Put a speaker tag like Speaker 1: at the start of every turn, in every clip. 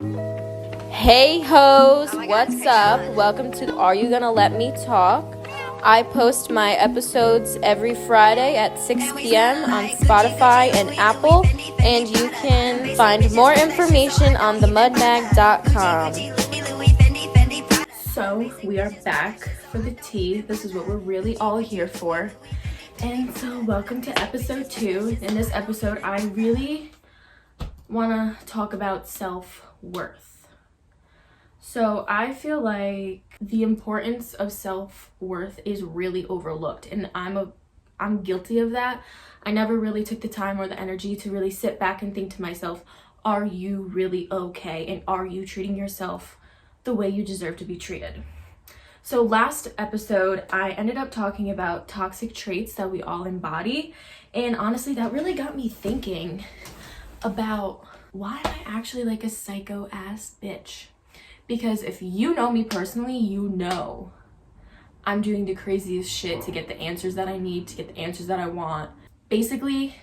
Speaker 1: Hey hoes, what's up? Welcome to Are You Gonna Let Me Talk? I post my episodes every Friday at 6 p.m. on Spotify and Apple, and you can find more information on themudmag.com. So, we are back for the tea. This is what we're really all here for. And so, welcome to episode 2. In this episode, I really want to talk about self-worth. So I feel like the importance of self-worth is really overlooked, and I'm guilty of that. I never really took the time or the energy to really sit back and think to myself, are you really okay? And are you treating yourself the way you deserve to be treated? So last episode, I ended up talking about toxic traits that we all embody. And honestly, that really got me thinking about why am I actually like a psycho ass bitch? Because if you know me personally, you know I'm doing the craziest shit to get the answers that I need, to get the answers that I want. Basically,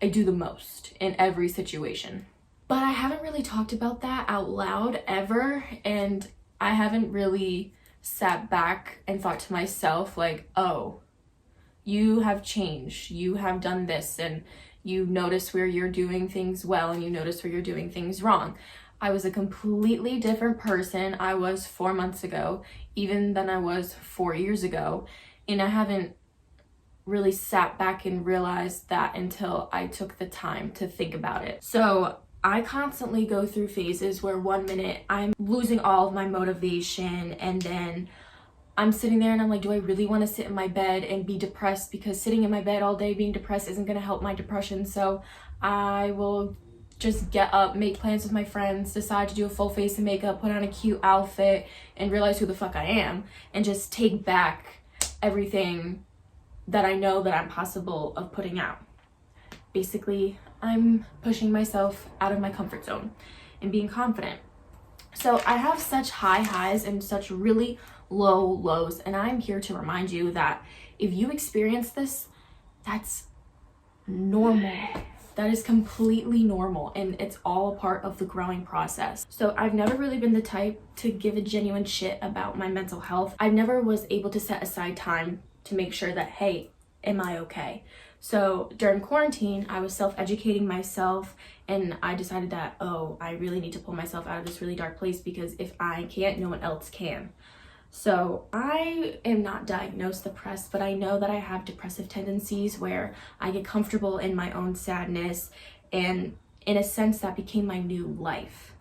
Speaker 1: I do the most in every situation. But I haven't really talked about that out loud ever, and I haven't really sat back and thought to myself like, oh, you have changed, you have done this, and you notice where you're doing things well and you notice where you're doing things wrong. I was a completely different person I was 4 months ago, even than I was 4 years ago. And I haven't really sat back and realized that until I took the time to think about it. So I constantly go through phases where 1 minute I'm losing all of my motivation, and then I'm sitting there and I'm like, do I really want to sit in my bed and be depressed? Because sitting in my bed all day being depressed isn't going to help my depression. So I will just get up, make plans with my friends, decide to do a full face of makeup, put on a cute outfit, and realize who the fuck I am, and just take back everything that I know that I'm possible of putting out. Basically, I'm pushing myself out of my comfort zone and being confident. So I have such high highs and such really low lows, and I'm here to remind you that if you experience this, that's normal. That is completely normal, and it's all a part of the growing process. So I've never really been the type to give a genuine shit about my mental health. I never was able to set aside time to make sure that, hey, am I okay? So during quarantine, I was self-educating myself, and I decided that, oh, I really need to pull myself out of this really dark place, because if I can't, no one else can. So I am not diagnosed depressed, but I know that I have depressive tendencies where I get comfortable in my own sadness, and in a sense that became my new life.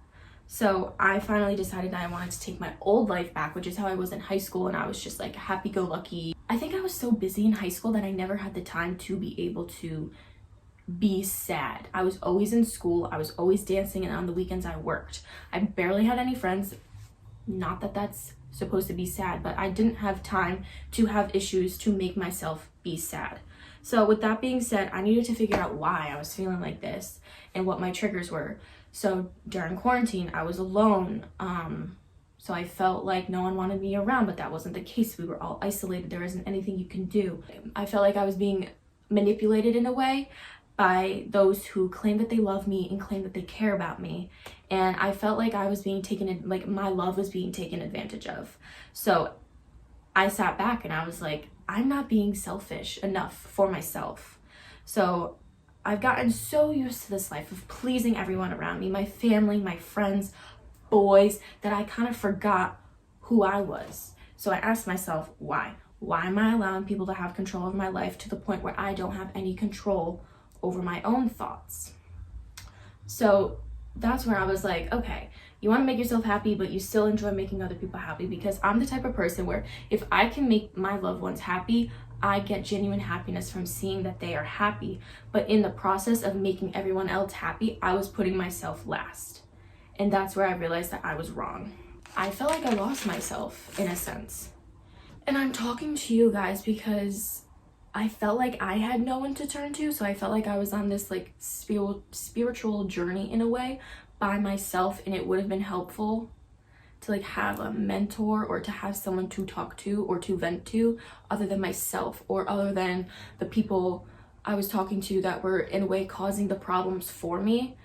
Speaker 1: So I finally decided that I wanted to take my old life back, which is how I was in high school, and I was just like happy-go-lucky. I think I was so busy in high school that I never had the time to be able to be sad. I was always in school, I was always dancing, and on the weekends I worked. I barely had any friends. Not that that's supposed to be sad, but I didn't have time to have issues to make myself be sad. So with that being said, I needed to figure out why I was feeling like this and what my triggers were. So during quarantine, I was alone. So I felt like no one wanted me around, but that wasn't the case. We were all isolated. There isn't anything you can do. I felt like I was being manipulated in a way by those who claim that they love me and claim that they care about me. And I felt like I was being taken, like my love was being taken advantage of. So I sat back and I was like, I'm not being selfish enough for myself. So I've gotten so used to this life of pleasing everyone around me, my family, my friends, boys, that I kind of forgot who I was. So I asked myself, why? Why am I allowing people to have control of my life to the point where I don't have any control over my own thoughts? So that's where I was like, okay, you want to make yourself happy, but you still enjoy making other people happy, because I'm the type of person where if I can make my loved ones happy, I get genuine happiness from seeing that they are happy. But in the process of making everyone else happy, I was putting myself last. And that's where I realized that I was wrong. I felt like I lost myself in a sense. And I'm talking to you guys because I felt like I had no one to turn to. So I felt like I was on this like spiritual journey in a way by myself, and it would have been helpful to like have a mentor or to have someone to talk to or to vent to other than myself, or other than the people I was talking to that were in a way causing the problems for me.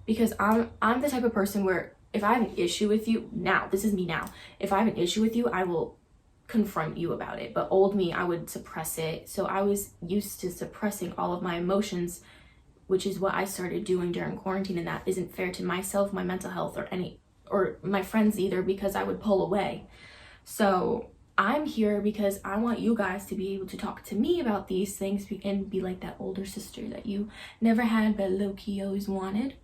Speaker 1: Because I'm the type of person where if I have an issue with you now, this is me now. If I have an issue with you, I will confront you about it. But old me, I would suppress it. So I was used to suppressing all of my emotions, which is what I started doing during quarantine, and that isn't fair to myself, my mental health, or my friends either, because I would pull away. So I'm here because I want you guys to be able to talk to me about these things and be like that older sister that you never had but low-key always wanted.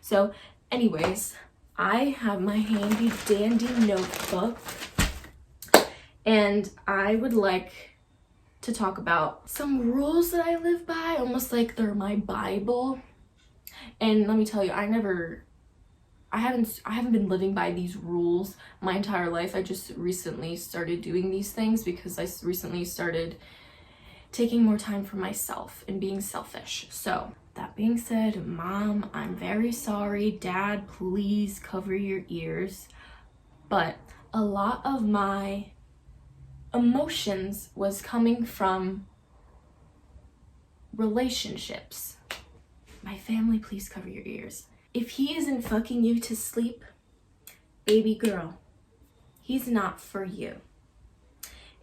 Speaker 1: So anyways, I have my handy dandy notebook, and I would like to talk about some rules that I live by, almost like they're my Bible. And let me tell you, I haven't been living by these rules my entire life. I just recently started doing these things because I recently started taking more time for myself and being selfish. So that being said, Mom, I'm very sorry. Dad, please cover your ears. But a lot of my emotions was coming from relationships. My family, please cover your ears. If he isn't fucking you to sleep, baby girl, he's not for you.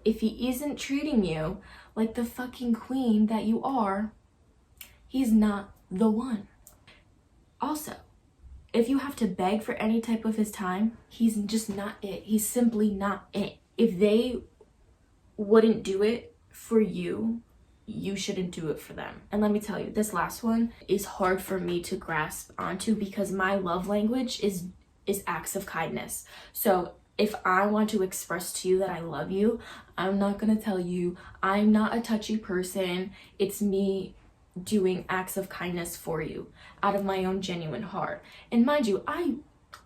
Speaker 1: If he isn't treating you like the fucking queen that you are, he's not the one. Also, if you have to beg for any type of his time, he's just not it. He's simply not it. If they wouldn't do it for you, you shouldn't do it for them. And let me tell you, this last one is hard for me to grasp onto because my love language is acts of kindness. So if I want to express to you that I love you, I'm not gonna tell you I'm not a touchy person. It's me doing acts of kindness for you out of my own genuine heart. And mind you,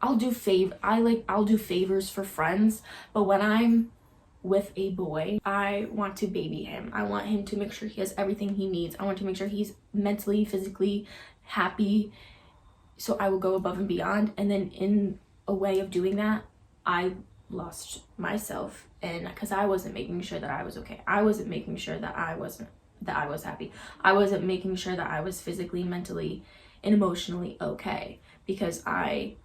Speaker 1: I'll do favors for friends, but when I'm with a boy, I want to baby him. I want him to make sure he has everything he needs. I want to make sure he's mentally, physically happy. So I will go above and beyond. And then in a way of doing that, I lost myself, and because I wasn't making sure that I was okay. I wasn't making sure that I was happy. I wasn't making sure that I was physically, mentally, and emotionally okay, because I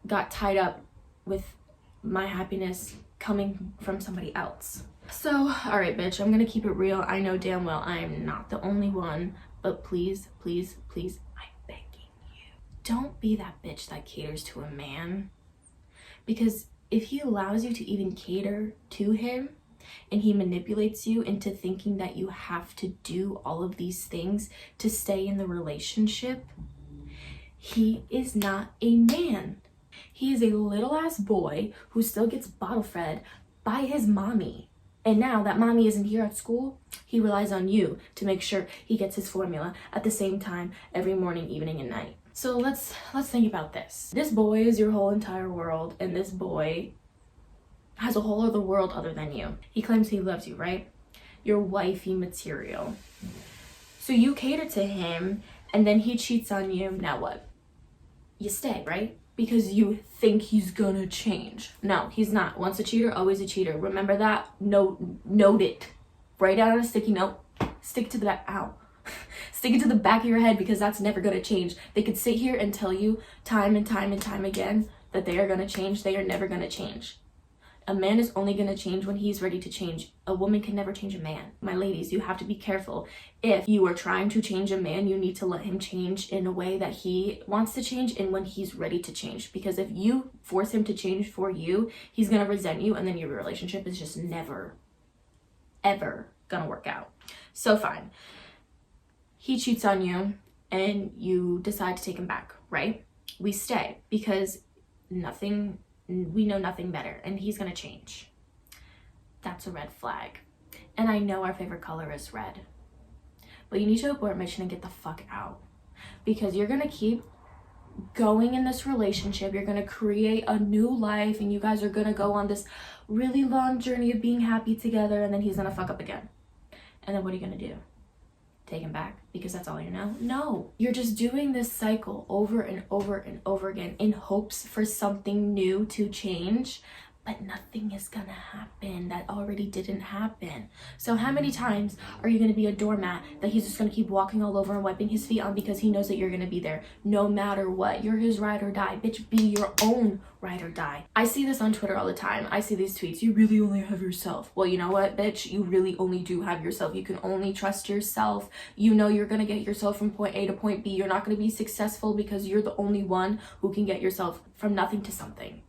Speaker 1: got tied up with my happiness coming from somebody else. So, all right, bitch, I'm gonna keep it real. I know damn well I am not the only one, but please, please, please, I'm begging you, don't be that bitch that caters to a man. Because if he allows you to even cater to him and he manipulates you into thinking that you have to do all of these things to stay in the relationship, he is not a man. He is a little ass boy who still gets bottle fed by his mommy. And now that mommy isn't here at school, he relies on you to make sure he gets his formula at the same time every morning, evening, and night. So let's think about this. This boy is your whole entire world, and this boy has a whole other world other than you. He claims he loves you, right? You're wifey material. So you cater to him, and then he cheats on you. Now what? You stay, right? Because you think he's gonna change. No, he's not. Once a cheater, always a cheater. Remember that? Note it. Write out on a sticky note. Stick to the back. Ow. Stick it to the back of your head, because that's never gonna change. They could sit here and tell you time and time and time again that they are gonna change. They are never gonna change. A man is only gonna change when he's ready to change. A woman can never change a man. My ladies, you have to be careful. If you are trying to change a man, you need to let him change in a way that he wants to change and when he's ready to change. Because if you force him to change for you, he's gonna resent you, and then your relationship is just never, ever gonna work out. So fine. He cheats on you and you decide to take him back, right? We stay because we know nothing better, and he's gonna change. That's a red flag. And I know our favorite color is red, but you need to abort mission and get the fuck out, because you're gonna keep going in this relationship. You're gonna create a new life, and you guys are gonna go on this really long journey of being happy together, and then he's gonna fuck up again. And then what are you gonna do? Take him back because that's all you know? No, you're just doing this cycle over and over and over again in hopes for something new to change, but nothing is gonna happen that already didn't happen. So how many times are you gonna be a doormat that he's just gonna keep walking all over and wiping his feet on because he knows that you're gonna be there no matter what? You're his ride or die. Bitch, be your own ride or die. I see this on Twitter all the time. I see these tweets, you really only have yourself. Well, you know what, bitch? You really only do have yourself. You can only trust yourself. You know you're gonna get yourself from point A to point B. You're not gonna be successful because you're the only one who can get yourself from nothing to something.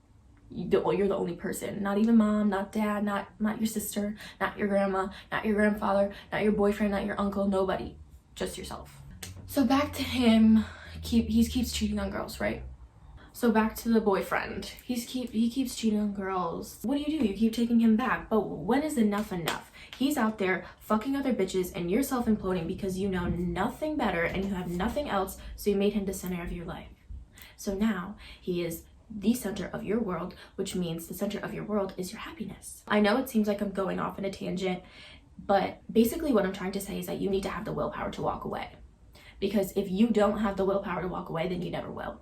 Speaker 1: You're the only person. Not even mom, not dad, not your sister, not your grandma, not your grandfather, not your boyfriend, not your uncle, nobody. Just yourself. So back to him. He keeps cheating on girls, right? So back to the boyfriend. He keeps cheating on girls. What do? You keep taking him back. But when is enough enough? He's out there fucking other bitches and you're self-imploding because you know nothing better and you have nothing else, so you made him the center of your life. So now he is the center of your world, which means the center of your world is your happiness. I know it seems like I'm going off in a tangent, but basically what I'm trying to say is that you need to have the willpower to walk away. Because if you don't have the willpower to walk away, then you never will.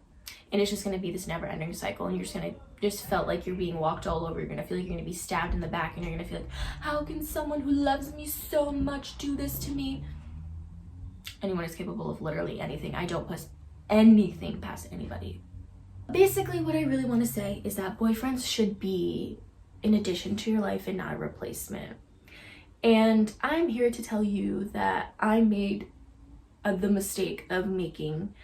Speaker 1: And it's just going to be this never-ending cycle, and you're just going to just felt like you're being walked all over. You're going to feel like you're going to be stabbed in the back, and you're going to feel like, how can someone who loves me so much do this to me? Anyone is capable of literally anything. I don't put anything past anybody. Basically, what I really want to say is that boyfriends should be an addition to your life and not a replacement. And I'm here to tell you that I made the mistake of making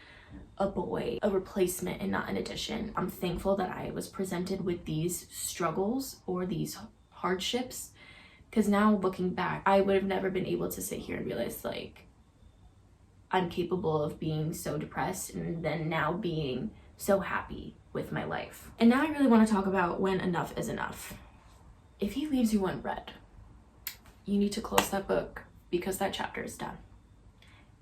Speaker 1: a boy a replacement and not an addition. I'm thankful that I was presented with these struggles or these hardships, because now looking back, I would have never been able to sit here and realize like I'm capable of being so depressed and then now being so happy with my life. And now I really want to talk about when enough is enough. If he leaves you unread, you need to close that book because that chapter is done.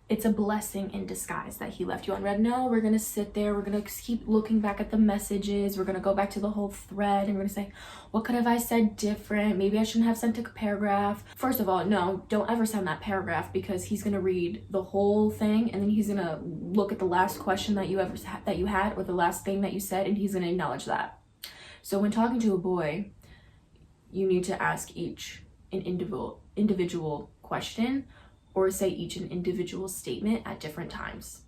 Speaker 1: It's a blessing in disguise that he left you unread. No, we're gonna sit there, we're gonna keep looking back at the messages, we're gonna go back to the whole thread and we're gonna say, what could have I said different? Maybe I shouldn't have sent a paragraph. First of all, no, don't ever send that paragraph, because he's gonna read the whole thing and then he's gonna look at the last question that you had or the last thing that you said, and he's gonna acknowledge that. So when talking to a boy, you need to ask each an individual question, or say each an individual statement at different times.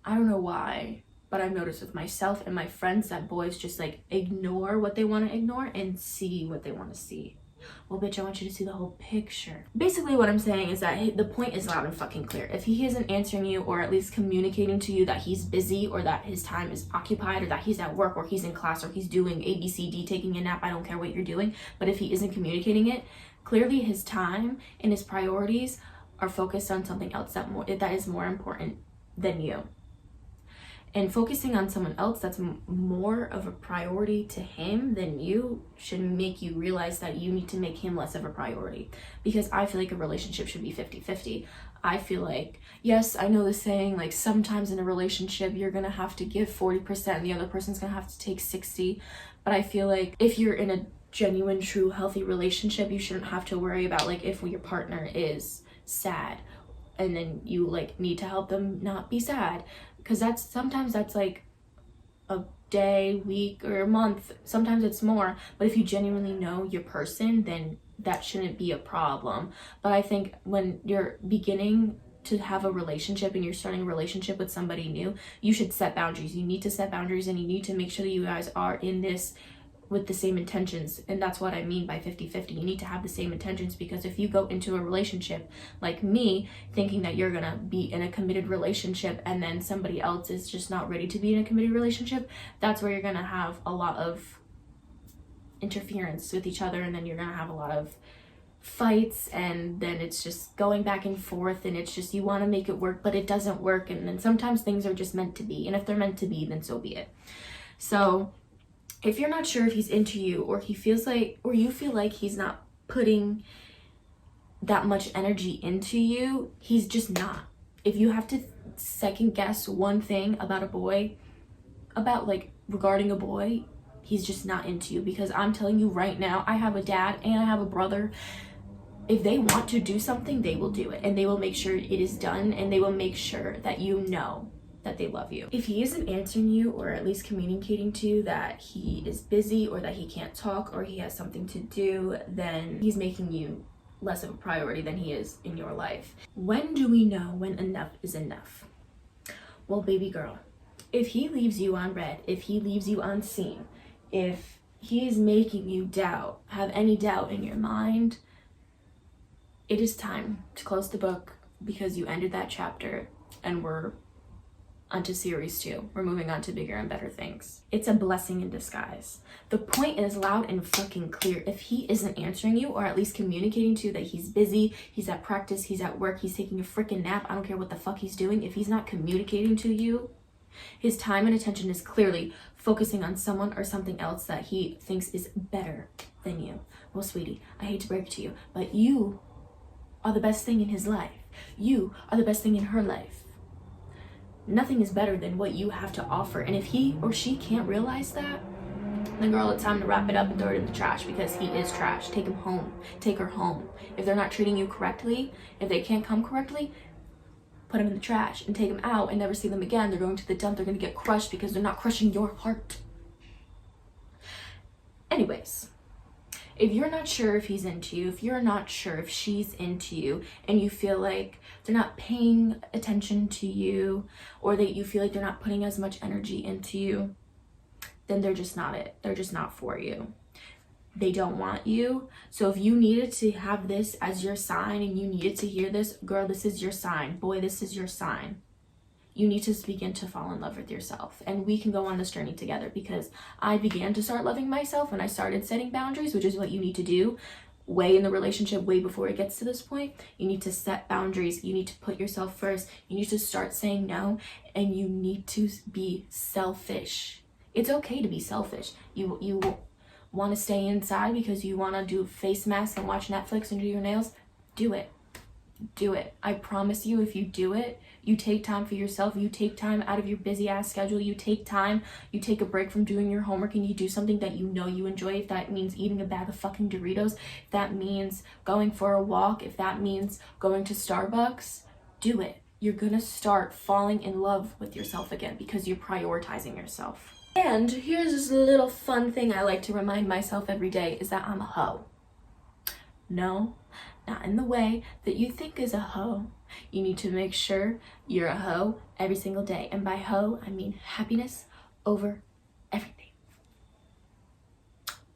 Speaker 1: I don't know why, but I've noticed with myself and my friends that boys just like ignore what they want to ignore and see what they want to see. Well, bitch, I want you to see the whole picture. Basically what I'm saying is that the point is loud and fucking clear. If he isn't answering you, or at least communicating to you that he's busy, or that his time is occupied, or that he's at work, or he's in class, or he's doing A, B, C, D, taking a nap, I don't care what you're doing, but if he isn't communicating it, clearly his time and his priorities are focused on something else that is more important than you. And focusing on someone else that's more of a priority to him than you should make you realize that you need to make him less of a priority. Because I feel like a relationship should be 50-50. I feel like, yes, I know the saying, like sometimes in a relationship you're gonna have to give 40% and the other person's gonna have to take 60. But I feel like if you're in a genuine, true, healthy relationship, you shouldn't have to worry about like if your partner is sad and then you like need to help them not be sad, because sometimes that's like a day, week, or a month. Sometimes it's more, but if you genuinely know your person, then that shouldn't be a problem. But I think when you're beginning to have a relationship and you're starting a relationship with somebody new, you should set boundaries. You need to set boundaries, and you need to make sure that you guys are in this with the same intentions. And that's what I mean by 50-50. You need to have the same intentions, because if you go into a relationship like me thinking that you're gonna be in a committed relationship and then somebody else is just not ready to be in a committed relationship, that's where you're gonna have a lot of interference with each other, and then you're gonna have a lot of fights, and then it's just going back and forth, and it's just you want to make it work but it doesn't work, and then sometimes things are just meant to be, and if they're meant to be, then so be it. So if you're not sure if he's into you, or he feels like, or you feel like he's not putting that much energy into you, he's just not. If you have to second guess one thing about a boy, regarding a boy, he's just not into you. Because I'm telling you right now, I have a dad and I have a brother. If they want to do something, they will do it, and they will make sure it is done, and they will make sure that you know that they love you. If he isn't answering you, or at least communicating to you that he is busy or that he can't talk or he has something to do, then he's making you less of a priority than he is in your life. When do we know when enough is enough? Well, baby girl, if he leaves you on red, if he leaves you unseen, if he is making you have any doubt in your mind, it is time to close the book, because you ended that chapter and we're onto series 2. We're moving on to bigger and better things. It's a blessing in disguise. The point is loud and fucking clear. If he isn't answering you, or at least communicating to you that he's busy, he's at practice, he's at work, he's taking a freaking nap, I don't care what the fuck he's doing, if he's not communicating to you, his time and attention is clearly focusing on someone or something else that he thinks is better than you. Well, sweetie, I hate to break it to you, but you are the best thing in his life. You are the best thing in her life. Nothing is better than what you have to offer. And if he or she can't realize that, then girl, it's time to wrap it up and throw it in the trash, because he is trash. Take him home. Take her home. If they're not treating you correctly, if they can't come correctly, put them in the trash and take them out and never see them again. They're going to the dump. They're going to get crushed because they're not crushing your heart. Anyways, if you're not sure if he's into you, if you're not sure if she's into you, and you feel like they're not paying attention to you, or that you feel like they're not putting as much energy into you, then they're just not it. They're just not for you. They don't want you. So if you needed to have this as your sign and you needed to hear this, girl, this is your sign. Boy, this is your sign. You need to begin to fall in love with yourself. And we can go on this journey together, because I began to start loving myself when I started setting boundaries, which is what you need to do way in the relationship, way before it gets to this point. You need to set boundaries. You need to put yourself first. You need to start saying no, and you need to be selfish. It's okay to be selfish. You want to stay inside because you want to do face masks and watch Netflix and do your nails? Do it. Do it. I promise you, if you do it, you take time for yourself, you take time out of your busy ass schedule, you take time, you take a break from doing your homework, and you do something that you know you enjoy. If that means eating a bag of fucking Doritos, if that means going for a walk, if that means going to Starbucks, do it. You're gonna start falling in love with yourself again, because you're prioritizing yourself. And here's this little fun thing I like to remind myself every day, is that I'm a hoe. No, not in the way that you think is a hoe. You need to make sure you're a hoe every single day. And by hoe, I mean happiness over everything.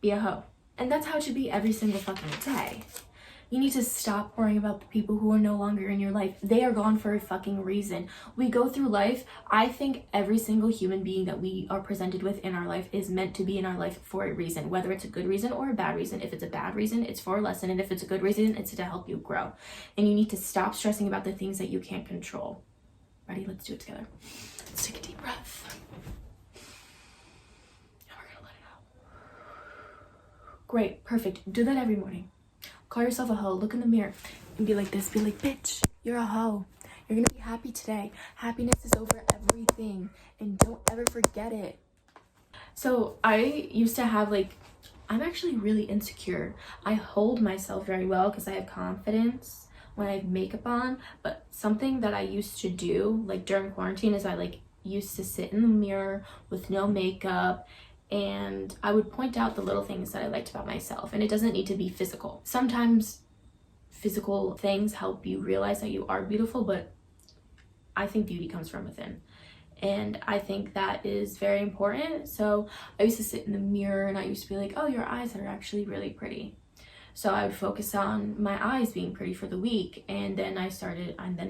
Speaker 1: Be a hoe. And that's how it should be every single fucking day. You need to stop worrying about the people who are no longer in your life. They are gone for a fucking reason. We go through life. I think every single human being that we are presented with in our life is meant to be in our life for a reason, whether it's a good reason or a bad reason. If it's a bad reason, it's for a lesson. And if it's a good reason, it's to help you grow. And you need to stop stressing about the things that you can't control. Ready? Let's do it together. Let's take a deep breath. And we're gonna let it out. Great. Perfect. Do that every morning. Call yourself a hoe. Look in the mirror and be like this. Be like, bitch, you're a hoe. You're gonna be happy today. Happiness is over everything, and don't ever forget it. So I used to have I'm actually really insecure. I hold myself very well because I have confidence when I have makeup on, but something that I used to do during quarantine is I used to sit in the mirror with no makeup, and I would point out the little things that I liked about myself. And it doesn't need to be physical. Sometimes physical things help you realize that you are beautiful, but I think beauty comes from within. And I think that is very important. So I used to sit in the mirror and I used to be like, oh, your eyes are actually really pretty. So I would focus on my eyes being pretty for the week. And then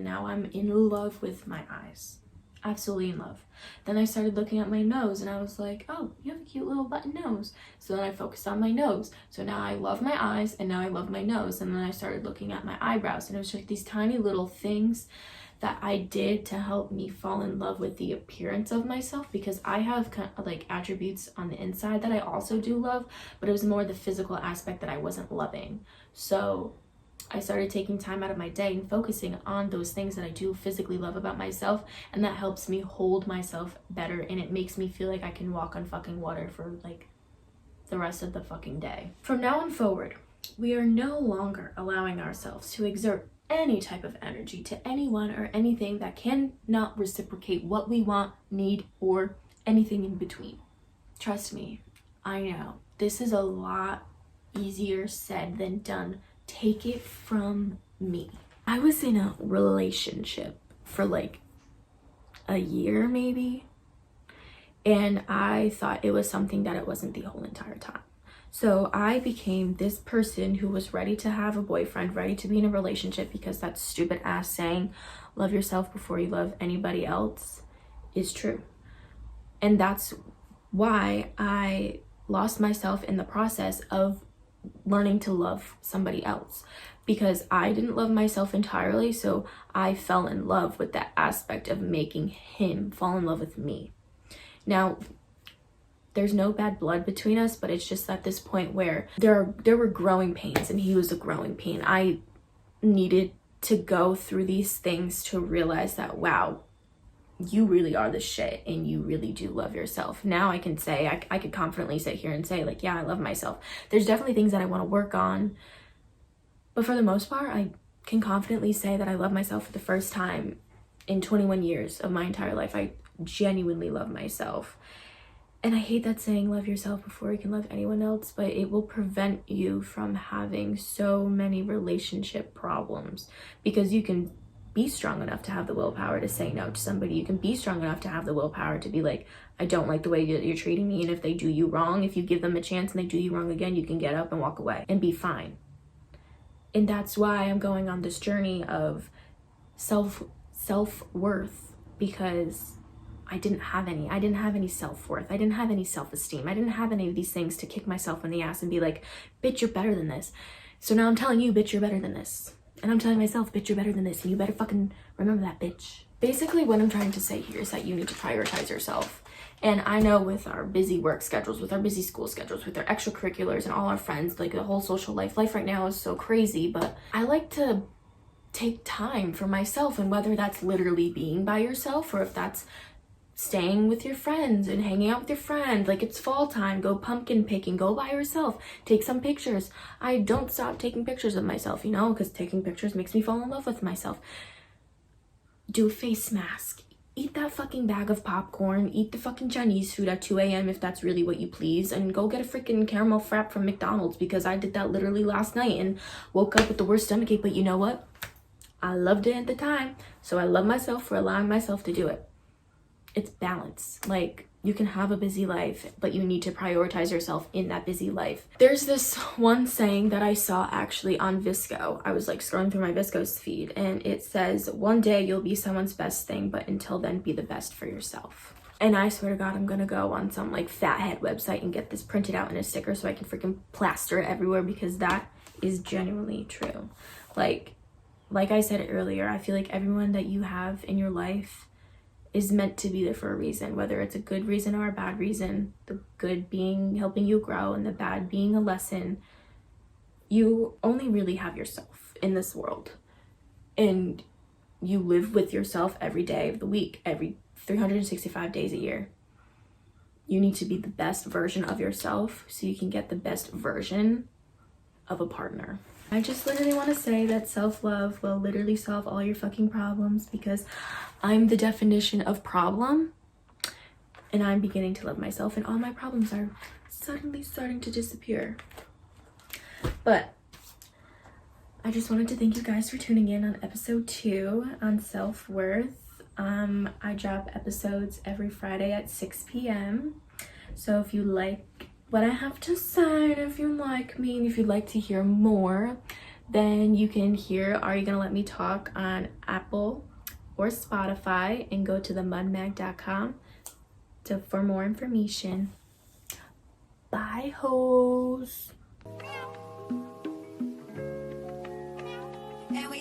Speaker 1: now I'm in love with my eyes. Absolutely in love. Then I started looking at my nose and I was like, oh, you have a cute little button nose. So then I focused on my nose. So now I love my eyes and now I love my nose. And then I started looking at my eyebrows, and it was just these tiny little things that I did to help me fall in love with the appearance of myself, because I have kind of attributes on the inside that I also do love, but it was more the physical aspect that I wasn't loving. So I started taking time out of my day and focusing on those things that I do physically love about myself, and that helps me hold myself better, and it makes me feel like I can walk on fucking water for the rest of the fucking day. From now on forward, we are no longer allowing ourselves to exert any type of energy to anyone or anything that cannot reciprocate what we want, need, or anything in between. Trust me, I know this is a lot easier said than done. Take it from me. I was in a relationship for like a year maybe, and I thought it was something that it wasn't the whole entire time. So I became this person who was ready to have a boyfriend, ready to be in a relationship, because that stupid ass saying, love yourself before you love anybody else, is true. And that's why I lost myself in the process of learning to love somebody else, because I didn't love myself entirely. So I fell in love with that aspect of making him fall in love with me. Now, there's no bad blood between us, but it's just at this point where there were growing pains, and he was a growing pain. I needed to go through these things to realize that, wow, you really are the shit, and you really do love yourself. Now I can say, I could confidently sit here and say, like, yeah, I love myself. There's definitely things that I want to work on, but for the most part, I can confidently say that I love myself for the first time in 21 years of my entire life. I genuinely love myself. And I hate that saying, love yourself before you can love anyone else, but it will prevent you from having so many relationship problems, because you can be strong enough to have the willpower to say no to somebody. You can be strong enough to have the willpower to be like, I don't like the way you're treating me, and if they do you wrong, if you give them a chance and they do you wrong again, you can get up and walk away and be fine. And that's why I'm going on this journey of self-worth, because I didn't have any self-worth. I didn't have any self-esteem. I didn't have any of these things to kick myself in the ass and be like, bitch, you're better than this. So now I'm telling you, bitch, you're better than this. And I'm telling myself, bitch, you're better than this. And you better fucking remember that, bitch. Basically, what I'm trying to say here is that you need to prioritize yourself. And I know with our busy work schedules, with our busy school schedules, with our extracurriculars and all our friends, like the whole social life right now is so crazy, but I like to take time for myself, and whether that's literally being by yourself, or if that's staying with your friends and hanging out with your friends, like it's fall time, go pumpkin picking, go by yourself, take some pictures. I don't stop taking pictures of myself, because taking pictures makes me fall in love with myself. Do a face mask, eat that fucking bag of popcorn, eat the fucking Chinese food at 2 a.m. if that's really what you please, and go get a freaking caramel frap from McDonald's, because I did that literally last night and woke up with the worst stomachache. But you know what? I loved it at the time, so I love myself for allowing myself to do it. It's balance. Like, you can have a busy life, but you need to prioritize yourself in that busy life. There's this one saying that I saw actually on Visco. I was like scrolling through my Visco's feed, and it says, one day you'll be someone's best thing, but until then, be the best for yourself. And I swear to God, I'm gonna go on some like fathead website and get this printed out in a sticker so I can freaking plaster it everywhere, because that is genuinely true. Like I said earlier, I feel like everyone that you have in your life is meant to be there for a reason, whether it's a good reason or a bad reason. The good being helping you grow, and the bad being a lesson. You only really have yourself in this world, and you live with yourself every day of the week, every 365 days a year. You need to be the best version of yourself so you can get the best version of a partner. I just literally want to say that self-love will literally solve all your fucking problems, because I'm the definition of problem, and I'm beginning to love myself, and all my problems are suddenly starting to disappear. But I just wanted to thank you guys for tuning in on episode 2 on self-worth. I drop episodes every Friday at 6 p.m. So if you like what I have to say, and if you like me, and if you'd like to hear more, then you can hear Are You Gonna Let Me Talk on Apple or Spotify, and go to themudmag.com for more information. Bye, hoes. And we